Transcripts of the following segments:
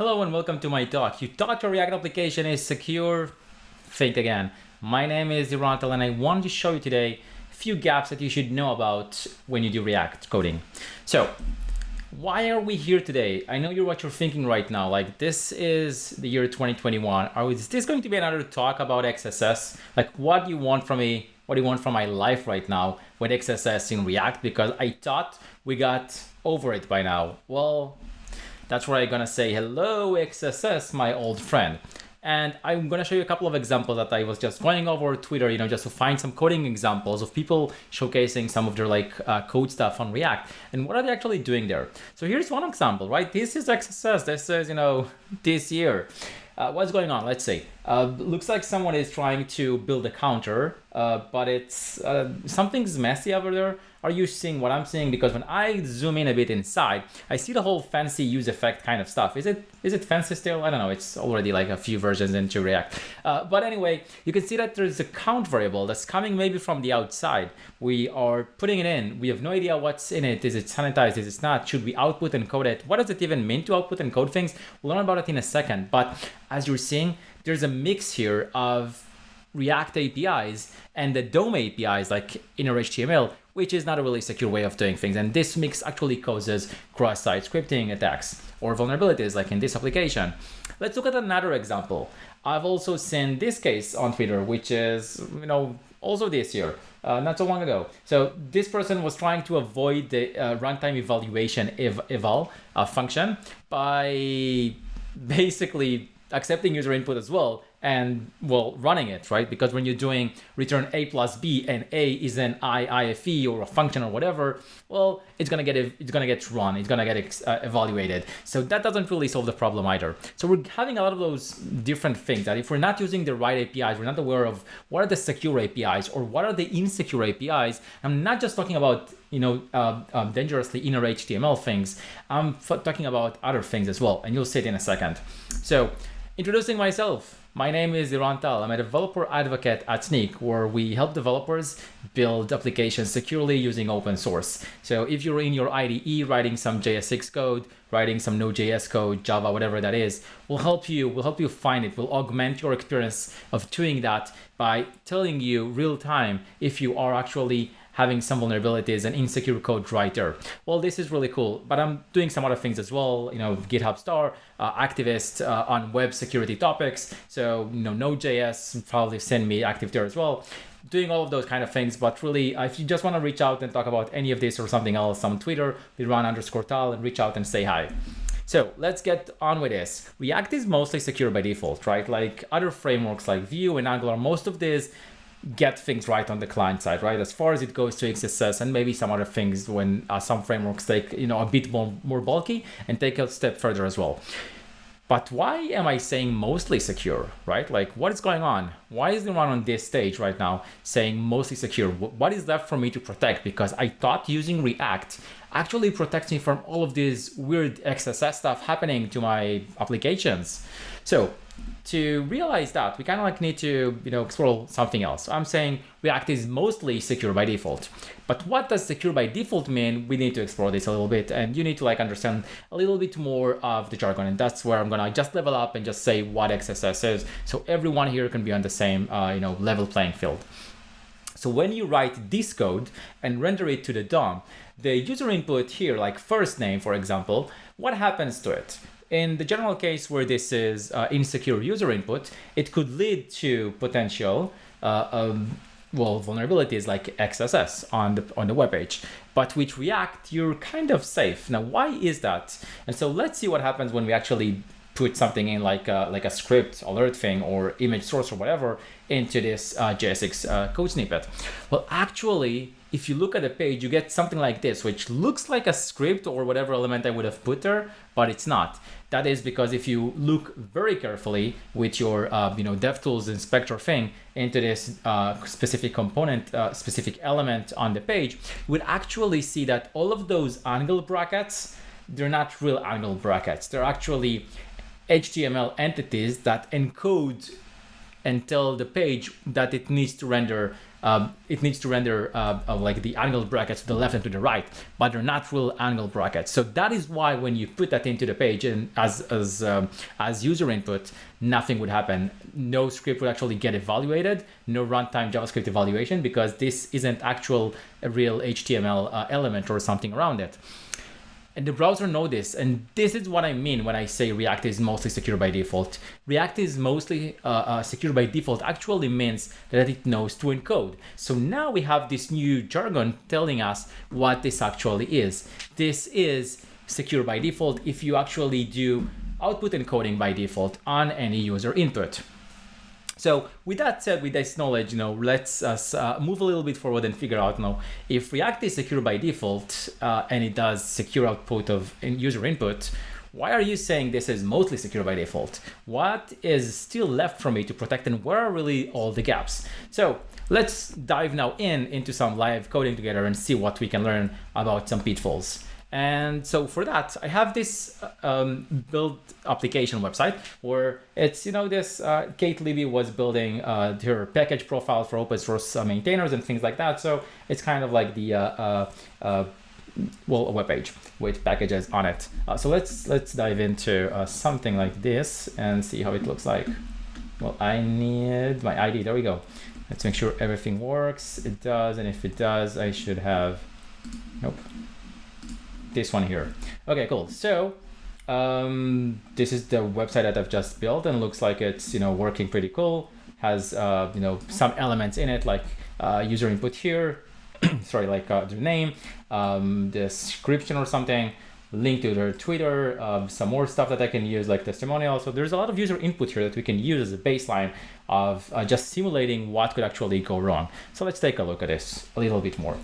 Hello and welcome to my talk. You thought your React application is secure? Think again. My name is Liran Tal and I want to show you today a few gaps that you should know about when you do React coding. So, why are we here today? I know what you're thinking right now. Like, this is the year 2021. Is this going to be another talk about XSS? Like, what do you want from me? What do you want from my life right now with XSS in React? Because I thought we got over it by now. Well, that's where I'm gonna say, hello XSS, my old friend. And I'm gonna show you a couple of examples that I was just going over Twitter, just to find some coding examples of people showcasing some of their code stuff on React and what are they actually doing there. So here's one example, right? This is XSS, this is, this year. What's going on? Let's see. Looks like someone is trying to build a counter, but it's something's messy over there. Are you seeing what I'm seeing? Because when I zoom in a bit inside, I see the whole fancy use effect kind of stuff. Is it fancy still? I don't know. It's already like a few versions into React. But anyway, you can see that there's a count variable that's coming maybe from the outside. We are putting it in. We have no idea what's in it. Is it sanitized? Is it not? Should we output and code it? What does it even mean to output and code things? We'll learn about it in a second. But as you're seeing, there's a mix here of React APIs and the DOM APIs like inner HTML, which is not a really secure way of doing things. And this mix actually causes cross-site scripting attacks or vulnerabilities like in this application. Let's look at another example. I've also seen this case on Twitter, which is, also this year, not so long ago. So this person was trying to avoid the runtime evaluation eval function by basically accepting user input as well and running it, right? Because when you're doing return a plus b and a is an IFE or a function or whatever, it's gonna get run, it's gonna get evaluated. So that doesn't really solve the problem either. So we're having a lot of those different things that if we're not using the right APIs, we're not aware of what are the secure APIs or what are the insecure APIs. I'm not just talking about dangerously inner HTML things. I'm talking about other things as well, and you'll see it in a second. So, introducing myself. My name is Liran Tal. I'm a developer advocate at Sneak, where we help developers build applications securely using open source. So if you're in your IDE writing some JS6 code, writing some Node.js code, Java, whatever that is, we'll help you find it. We'll augment your experience of doing that by telling you real time if you are actually having some vulnerabilities and insecure code right there. This is really cool, but I'm doing some other things as well, GitHub star, activist on web security topics. So, Node.js probably send me active there as well. Doing all of those kind of things, but really, if you just want to reach out and talk about any of this or something else on Twitter, Liran_Tal, and reach out and say hi. So let's get on with this. React is mostly secure by default, right? Like other frameworks like Vue and Angular, most of these get things right on the client side, right? As far as it goes to XSS and maybe some other things when some frameworks take, a bit more bulky and take a step further as well. But why am I saying mostly secure, right? Like what is going on? Why is Liran on this stage right now saying mostly secure? What is left for me to protect? Because I thought using React actually protects me from all of this weird XSS stuff happening to my applications. So to realize that, we kind of need to explore something else. So I'm saying React is mostly secure by default. But what does secure by default mean? We need to explore this a little bit, and you need to understand a little bit more of the jargon. And that's where I'm gonna just level up and just say what XSS is, so everyone here can be on the same level playing field. So when you write this code and render it to the DOM, the user input here, like first name, for example, what happens to it? In the general case where this is insecure user input, it could lead to potential vulnerabilities like XSS on the web page. But with React, you're kind of safe. Now, why is that? And so let's see what happens when we actually put something in like a script alert thing or image source or whatever into this JS6 code snippet. Well, actually, if you look at the page, you get something like this, which looks like a script or whatever element I would have put there, but it's not. That is because if you look very carefully with your DevTools inspector thing into this specific component, specific element on the page, you would actually see that all of those angle brackets, they're not real angle brackets. They're actually HTML entities that encode and tell the page that it needs to render it needs to render like the angled brackets to the left and to the right, but they're not real angled brackets. So that is why when you put that into the page and as user input, nothing would happen. No script would actually get evaluated, no runtime JavaScript evaluation, because this isn't actual a real HTML element or something around it. And the browser knows this, and this is what I mean when I say React is mostly secure by default. React is mostly secure by default actually means that it knows to encode. So now we have this new jargon telling us what this actually is. This is secure by default if you actually do output encoding by default on any user input. So with that said, with this knowledge, let's move a little bit forward and figure out now if React is secure by default and it does secure output of user input. Why are you saying this is mostly secure by default? What is still left for me to protect, and where are really all the gaps? So let's dive now into some live coding together and see what we can learn about some pitfalls. And so for that, I have this build application website where it's, this Kate Levy was building her package profile for open source maintainers and things like that. So it's kind of like the, a web page with packages on it. So let's dive into something like this and see how it looks like. Well, I need my ID. There we go. Let's make sure everything works. It does. And if it does, I should have, nope. This one here. Okay, cool. So this is the website that I've just built, and looks like it's working pretty cool. Has some elements in it like user input here. Sorry, like the name, the description or something, link to their Twitter, some more stuff that I can use like testimonial. So there's a lot of user input here that we can use as a baseline of just simulating what could actually go wrong. So let's take a look at this a little bit more.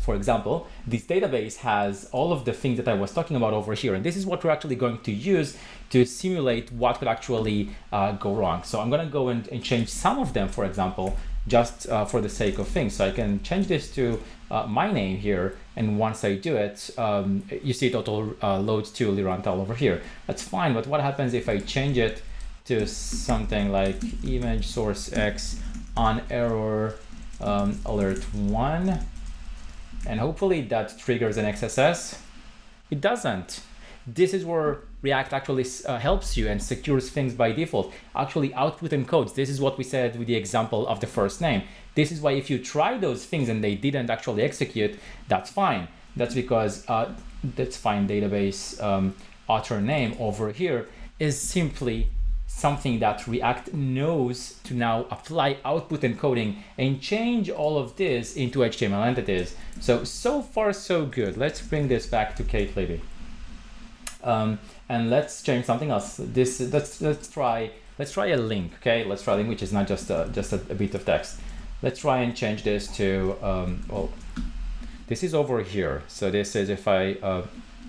For example, this database has all of the things that I was talking about over here, and this is what we're actually going to use to simulate what could actually go wrong. So I'm going to go and change some of them, for example, just for the sake of things. So I can change this to my name here, and once I do it, you see it auto loads to Liran Tal over here. That's fine, but what happens if I change it to something like image source X on error alert 1? And hopefully that triggers an XSS. It doesn't. This is where React actually helps you and secures things by default. Actually output encodes. This is what we said with the example of the first name. This is why if you try those things and they didn't actually execute, that's fine. That's because that's fine database author name over here is simply something that React knows to now apply output encoding and change all of this into HTML entities. So far so good. Let's bring this back to Kate Levy. And let's change something else. Let's try a link. Okay, let's try a link, which is not just a bit of text. Let's try and change this to well, this is over here. So this is if I there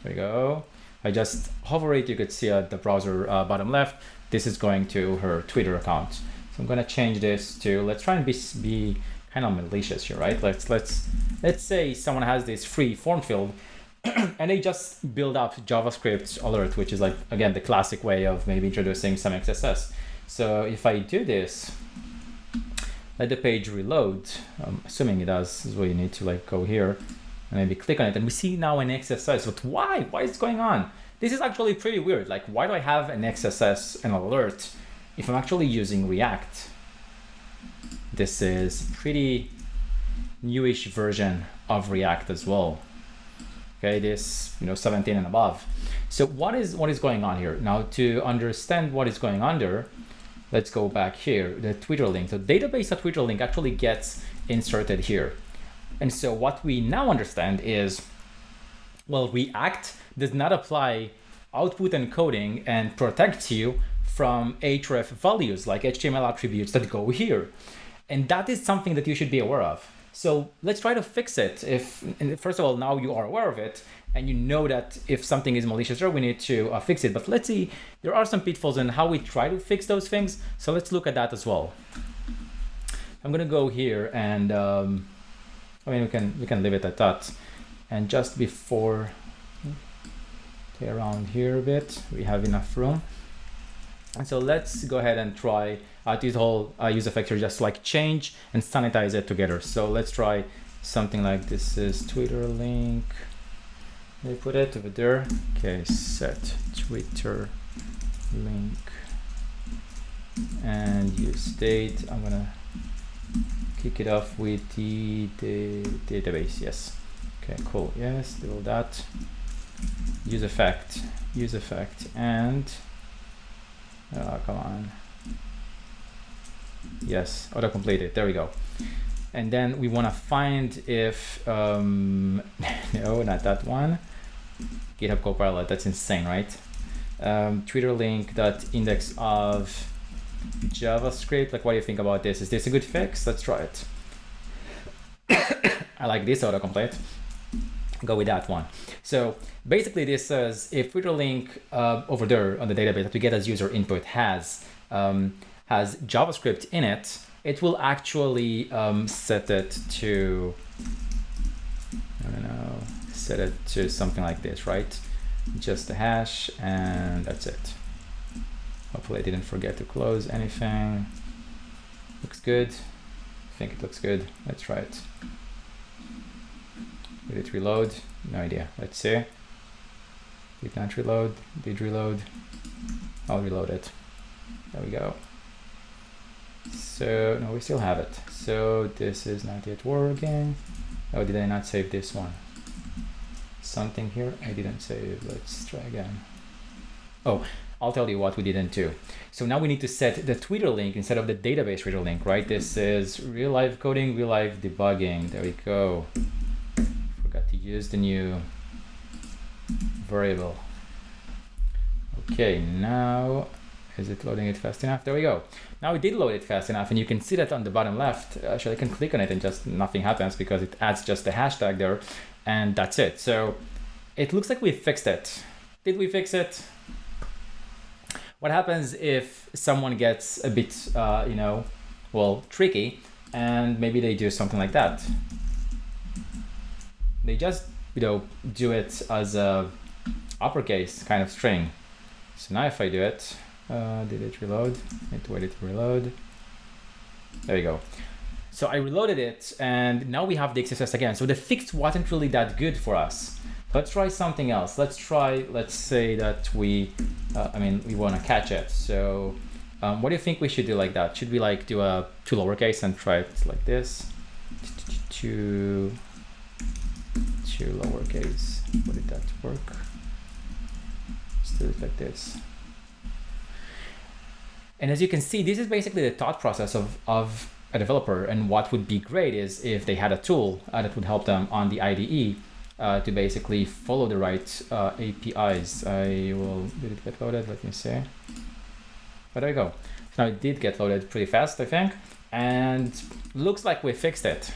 we go. I just hover it. You could see at the browser bottom left. This is going to her Twitter account. So I'm gonna change this to, let's try and be kind of malicious here, right? Let's say someone has this free form field and they just build up JavaScript alert, which is like, again, the classic way of maybe introducing some XSS. So if I do this, let the page reload, assuming it does, so we need to like go here and maybe click on it, and we see now an XSS. But why? Why is it going on? This is actually pretty weird. Like, why do I have an XSS, an alert, if I'm actually using React? This is pretty newish version of React as well. Okay, this 17 and above. So what is going on here? Now to understand what is going on there, let's go back here, the Twitter link. The database.Twitter link actually gets inserted here. And so what we now understand is, well, React does not apply output encoding and protects you from href values like HTML attributes that go here. And that is something that you should be aware of. So let's try to fix it. And first of all, now you are aware of it and you know that if something is malicious there, we need to fix it. But let's see, there are some pitfalls in how we try to fix those things. So let's look at that as well. I'm gonna go here and we can leave it at that. And just before, play around here a bit, we have enough room. And so let's go ahead and try this whole use effector, just like change and sanitize it together. So let's try something like this is Twitter link. They put it over there. Okay, set Twitter link and use state. I'm gonna kick it off with the database. Yes. Okay, cool. Yes, do all that. Use effect, and come on. Yes, auto completed. There we go. And then we want to find if no, not that one. GitHub Copilot. That's insane, right? Twitter link dot index of JavaScript. Like, what do you think about this? Is this a good fix? Let's try it. I like this autocomplete. Go with that one. So basically this says if Twitter link over there on the database that we get as user input has JavaScript in it, it will actually set it to, I don't know, set it to something like this, right? Just a hash, and that's it. Hopefully I didn't forget to close anything. Looks good. I think it looks good. Let's try it. Did it reload? No idea. Let's see. Did not reload. Did reload. I'll reload it. There we go. So, no, we still have it. So this is not yet working. Oh, did I not save this one? Something here I didn't save. Let's try again. Oh, I'll tell you what we didn't do. So now we need to set the Twitter link instead of the database Twitter link, right? This is real life coding, real life debugging. There we go. Forgot to use the new variable. Okay, now is it loading it fast enough? There we go. Now we did load it fast enough, and you can see that on the bottom left. Actually, I can click on it and just nothing happens because it adds just the hashtag there, and that's it. So it looks like we fixed it. Did we fix it? What happens if someone gets a bit, tricky, and maybe they do something like that? They just, do it as a uppercase kind of string. So now if I do it, did it reload? Need to wait it to reload. There you go. So I reloaded it, and now we have the XSS again. So the fix wasn't really that good for us. Let's try something else. Let's say that we want to catch it. So what do you think we should do like that? Should we do a two lowercase and try it like this? Two lowercase. Would did that work? Let's do it like this. And as you can see, this is basically the thought process of a developer. And what would be great is if they had a tool that would help them on the IDE to basically follow the right APIs. Did it get loaded? Let me see. Oh, there we go. So now it did get loaded pretty fast, I think. And looks like we fixed it.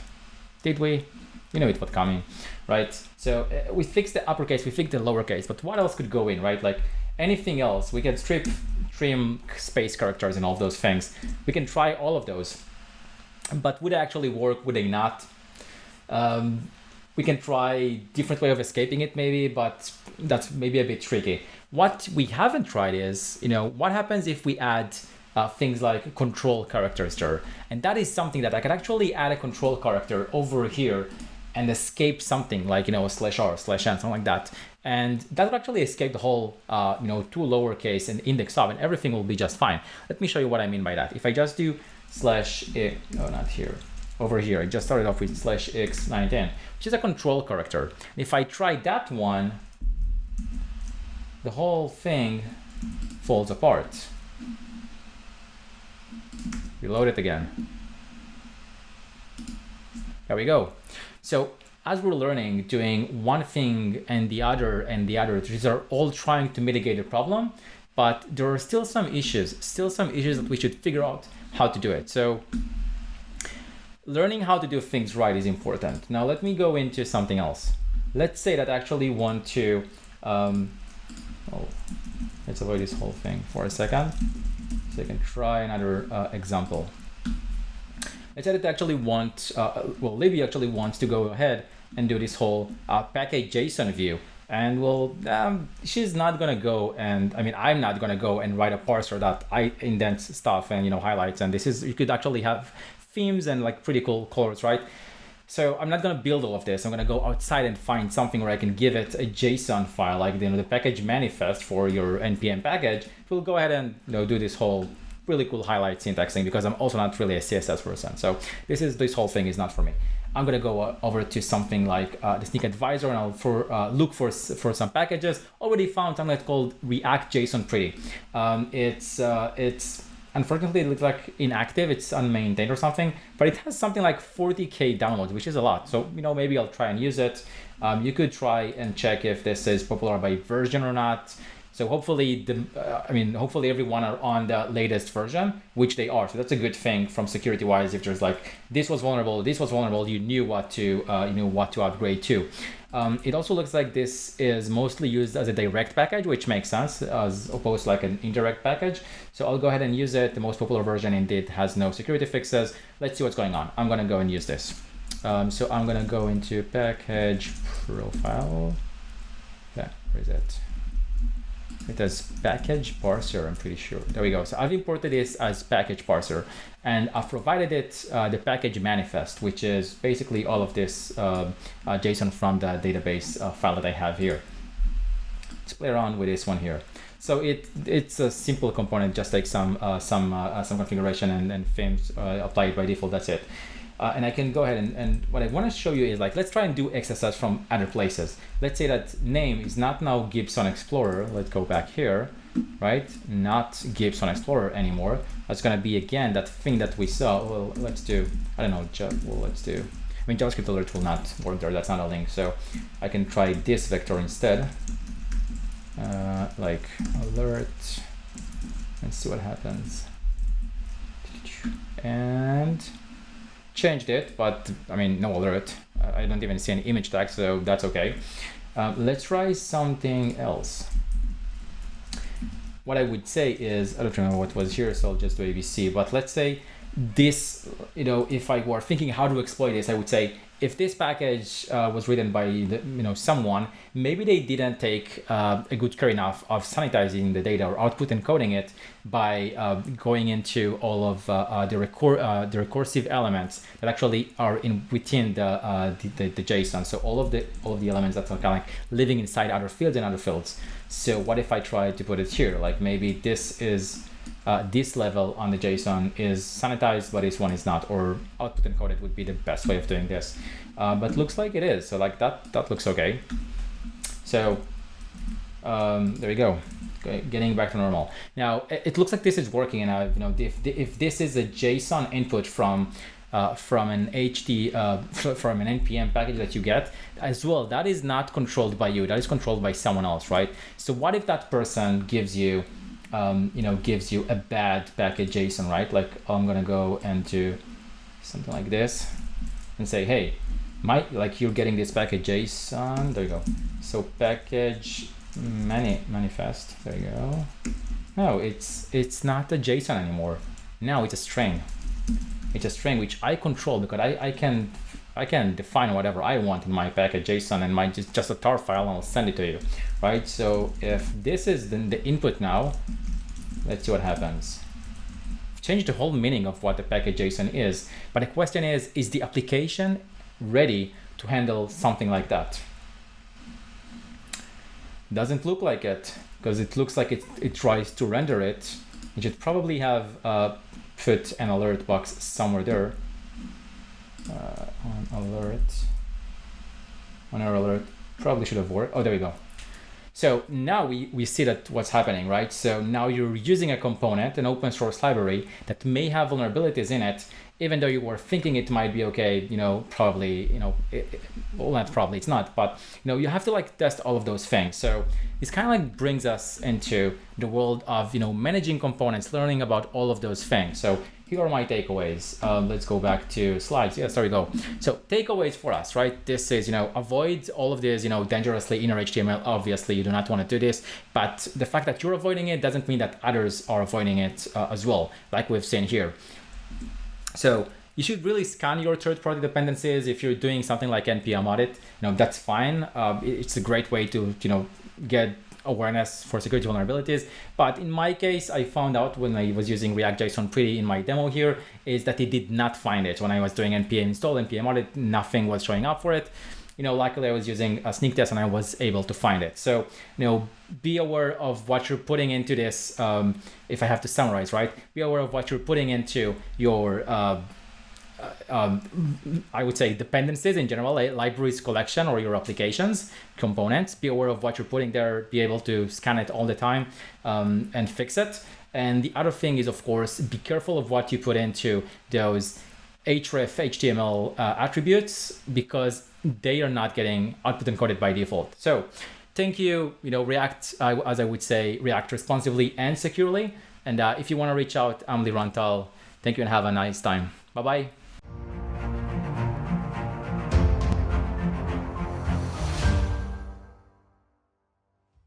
Did we? You know it was coming, right? So we fixed the uppercase, we fixed the lowercase, but what else could go in, right? Like anything else, we can trim space characters and all of those things. We can try all of those, but would they actually work? Would they not? We can try different way of escaping it maybe, but that's maybe a bit tricky. What we haven't tried is, what happens if we add things like control characters there? And that is something that I could actually add a control character over here and escape something like, /r, /n, something like that. And that would actually escape the whole, two lowercase and index of, and everything will be just fine. Let me show you what I mean by that. If I just do not here, over here, I just started off with /x19, which is a control character. If I try that one, the whole thing falls apart. Reload it again. There we go. So as we're learning, doing one thing and the other, these are all trying to mitigate the problem, but there are still some issues that we should figure out how to do it. So learning how to do things right is important. Now let me go into something else. Let's say that I actually want to, let's avoid this whole thing for a second. So I can try another example. Let's say that I actually want, Libby actually wants to go ahead and do this whole package JSON view And well, she's not gonna go, and I mean, I'm not gonna go and write a parser that I indents stuff and highlights. And this is, you could actually have themes and like pretty cool colors, right? So I'm not gonna build all of this. I'm gonna go outside and find something where I can give it a JSON file, like the package manifest for your npm package. We'll go ahead and do this whole really cool highlight syntaxing, because I'm also not really a CSS person. So this whole thing is not for me. I'm gonna go over to something like the Sneak Advisor, and I'll look for some packages. Already found something that's called React.js Pretty. It's unfortunately, it looks like inactive. It's unmaintained or something, but it has something like 40K downloads, which is a lot. So maybe I'll try and use it. You could try and check if this is popular by version or not. So hopefully, hopefully everyone are on the latest version, which they are. So that's a good thing from security-wise. If there's like this was vulnerable, you knew what to upgrade to. It also looks like this is mostly used as a direct package, which makes sense as opposed to like an indirect package. So I'll go ahead and use it. The most popular version indeed has no security fixes. Let's see what's going on. I'm gonna go and use this. So I'm gonna go into package profile. Yeah, where is it? It has package parser, I'm pretty sure. There we go. So I've imported this as package parser, and I've provided it the package manifest, which is basically all of this JSON from the database file that I have here. Let's play around with this one here. So it's a simple component, just like some configuration and themes applied by default. That's it. And I can go ahead and what I want to show you is like, let's try and do XSS from other places. Let's say that name is not now Gibson Explorer. Let's go back here, right? Not Gibson Explorer anymore. That's going to be again that thing that we saw. Well, let's do, I don't know, let's do, I mean, JavaScript alert will not work there. That's not a link. So I can try this vector instead, like alert, and see what happens. And changed it, but I mean, no alert. I don't even see any image tag, so that's okay. Let's try something else. What I would say is, I don't remember what was here, so I'll just do ABC. But let's say this, if I were thinking how to exploit this, I would say, if this package was written by someone, maybe they didn't take a good care enough of sanitizing the data or output encoding it by going into all of the recursive elements that actually are within the JSON. So all of the elements that are kind of like living inside other fields and other fields. So what if I try to put it here? Like maybe this is this level on the JSON is sanitized, but this one is not, or output encoded would be the best way of doing this. But looks like it is. So like that looks okay. So there we go. Okay, getting back to normal. Now it looks like this is working, and if this is a JSON input from an from an npm package that you get as well, that is not controlled by you. That is controlled by someone else, right? So what if that person gives you a bad package JSON, right? Like I'm gonna go and do something like this and say, hey, you're getting this package JSON. There you go. So package manifest. There you go. No, it's not a JSON anymore. Now it's a string. It's a string which I control, because I can define whatever I want in my package JSON, and just a tar file, and I'll send it to you, right? So if this is the input now, let's see what happens. Change the whole meaning of what the package JSON is, but the question is the application ready to handle something like that? Doesn't look like it, because it looks like it tries to render it. It should probably have put an alert box somewhere there. On our alert probably should have worked. Oh, there we go. So now we see that what's happening, right? So now you're using a component, an open source library that may have vulnerabilities in it, even though you were thinking it might be okay, probably, well, not probably, it's not, but you have to like test all of those things. So this kind of like brings us into the world of managing components, learning about all of those things. So here are my takeaways. Let's go back to slides. Yes, there we go. So takeaways for us, right? This is, avoid all of this, dangerously inner HTML. Obviously, you do not want to do this, but the fact that you're avoiding it doesn't mean that others are avoiding it as well, like we've seen here. So You should really scan your third-party dependencies. If you're doing something like npm audit, that's fine. It's a great way to get awareness for security vulnerabilities. But in my case, I found out when I was using React.js on Pretty in my demo here, is that it did not find it. When I was doing npm install, npm audit, nothing was showing up for it. Luckily I was using a sneak test and I was able to find it. So, be aware of what you're putting into this. If I have to summarize, right? Be aware of what you're putting into your, I would say, dependencies in general, libraries collection or your applications, components. Be aware of what you're putting there, be able to scan it all the time and fix it. And the other thing is, of course, be careful of what you put into those href HTML attributes, because they are not getting output encoded by default. So thank you, React, as I would say, react responsibly and securely. And if you want to reach out, I'm Liran Tal. Thank you and have a nice time. Bye-bye.